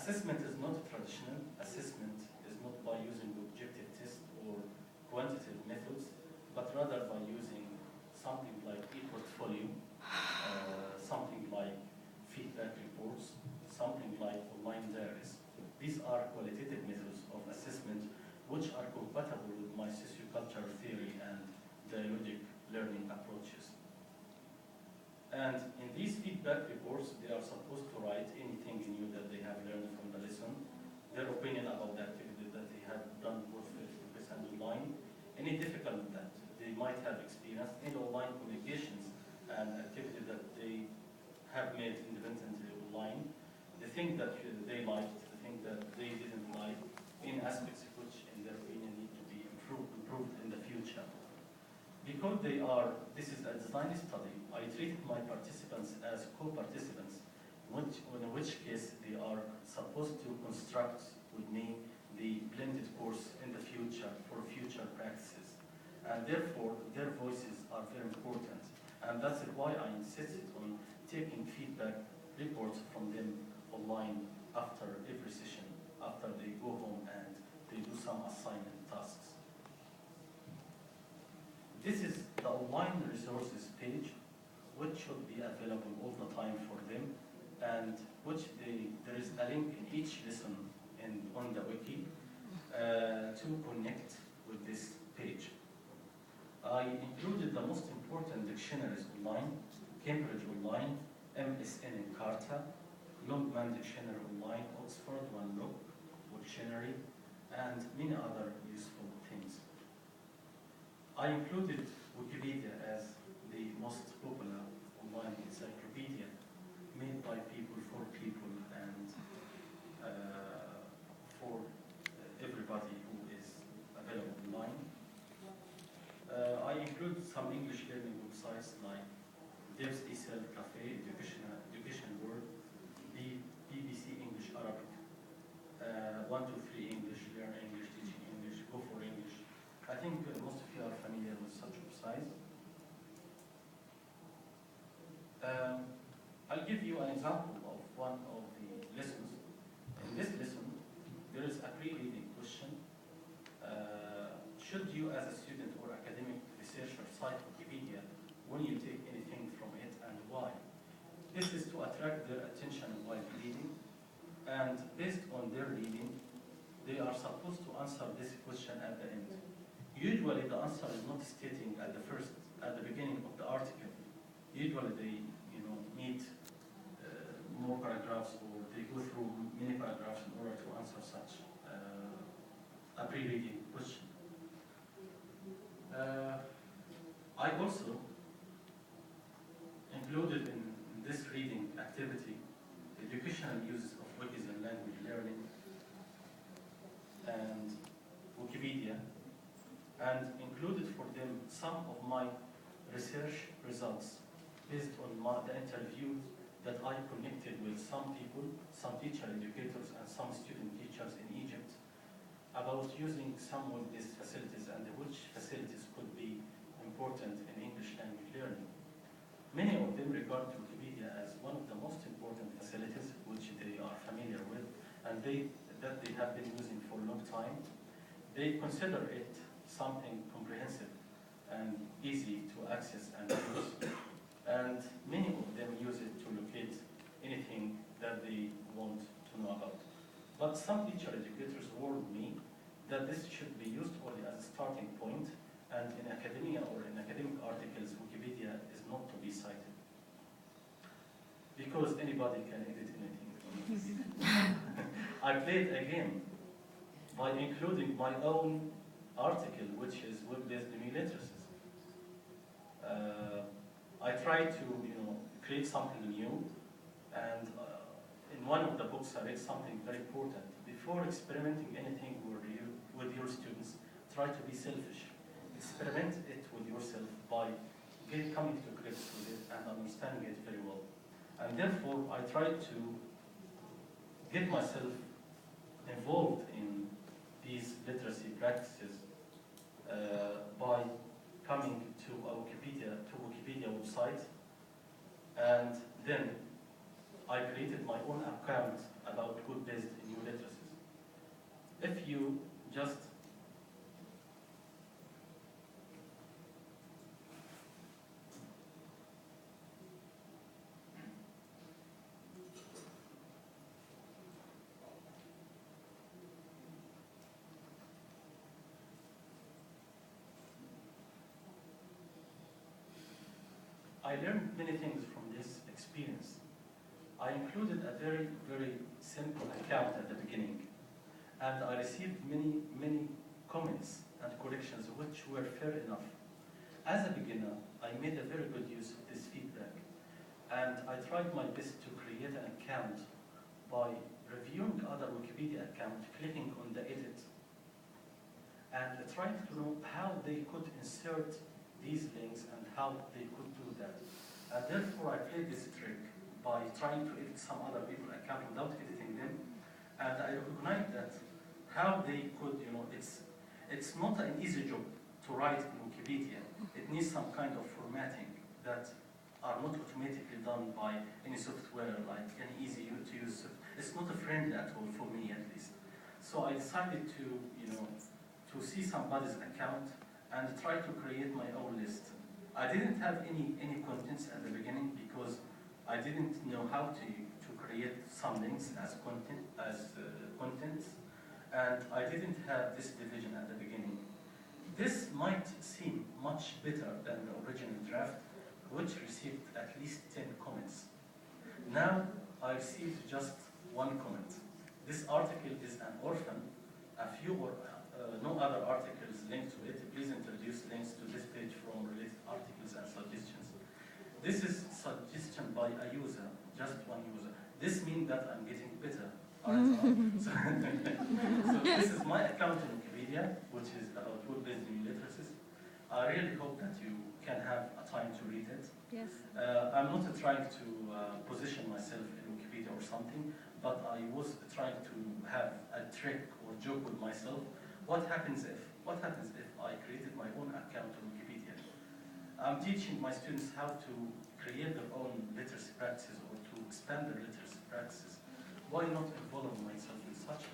Assessment is not traditional. Assessment is not by using objective tests or quantitative methods, but rather by using something like e-portfolio, something like feedback reports, something like online diaries. These are qualitative methods of assessment which are compatible with my sociocultural theory and dialogic learning approaches. And in these feedback reports, they are supposed to write anything new that they have learned from the lesson, their opinion about the activity that they have done both face-to-face and online, any difficulty that they might have experienced, any online communications and activity that they have made independently online, the thing that they liked, the thing that they didn't like, in aspects which, in their opinion, need to be improved in the future. Because this is a design study, I treated my participants as co-participants, in which case they are supposed to construct with me the blended course in the future for future practices. And therefore, their voices are very important. And that's why I insisted on taking feedback reports from them online after every session, after they go home and they do some assignment tasks. This is the online resources page, which should be available all the time for them, and which there is a link in each lesson on the wiki to connect with this page. I included the most important dictionaries online: Cambridge Online, MSN Encarta, Longman Dictionary Online, Oxford One Look Dictionary, and many other useful things. I included Wikipedia as the most popular online encyclopedia made by people for people and for everybody who is available online. I include some English learning websites like Devs ESL Cafe, Education World, the BBC English Arabic, 123 English, Learn English, Teaching English, Go for English. I think most of you are familiar with such websites. I'll give you an example of one of the lessons. In this lesson, there is a pre-reading question. Should you, as a student or academic researcher, cite Wikipedia when you take anything from it, and why? This is to attract their attention while reading, and based on their reading, they are supposed to answer this question at the end. Usually, the answer is not stating at the beginning of the article. Usually, they need more paragraphs, or they go through many paragraphs in order to answer such a pre-reading question. I also included in this reading activity educational uses of wikis in language learning and Wikipedia, and included for them some of my research results based on the interviews that I connected with some people, some teacher educators and some student teachers in Egypt about using some of these facilities and which facilities could be important in English language learning. Many of them regard Wikipedia as one of the most important facilities which they are familiar with and that they have been using for a long time. They consider it something comprehensive and easy to access and use. And many of them use it to locate anything that they want to know about. But some teacher educators warned me that this should be used only as a starting point, and in academia or in academic articles, Wikipedia is not to be cited. Because anybody can edit anything from Wikipedia. I played a game by including my own article, which is web-based literacies. I tried to create something new, and in one of the books I read something very important. Before experimenting anything with your students, try to be selfish. Experiment it with yourself by coming to grips with it and understanding it very well. And therefore, I tried to get myself involved in these literacy practices by coming to a Wikipedia website, and then I created my own account about web-based if you just I learned many things from this experience. I included a very, very simple account at the beginning, and I received many comments and corrections which were fair enough. As a beginner, I made a very good use of this feedback, and I tried my best to create an account by reviewing other Wikipedia accounts, clicking on the edit, and trying to know how they could insert these links and how they could do that. And therefore, I played this trick by trying to edit some other people's account without editing them. And I recognized that how they could, it's not an easy job to write in Wikipedia. It needs some kind of formatting that are not automatically done by any software, like any easy to use. It's not a friendly at all for me, at least. So I decided to, to see somebody's account and try to create my own list. I didn't have any contents at the beginning because I didn't know how to create some links as contents, and I didn't have this division at the beginning. This might seem much better than the original draft, which received at least 10 comments. Now I received just one comment. This article is an orphan. A few or no other articles linked to it. Please introduce links to this page from related articles and suggestions. This is suggestion by a user, just one user. This means that I'm getting better. So this is my account in Wikipedia, which is about web-based literacies. I really hope that you can have a time to read it. Yes. I'm not trying to position myself in Wikipedia or something, but I was trying to have a trick or joke with myself. What happens if I created my own account on Wikipedia? I'm teaching my students how to create their own literacy practices or to expand their literacy practices. Why not involve myself in such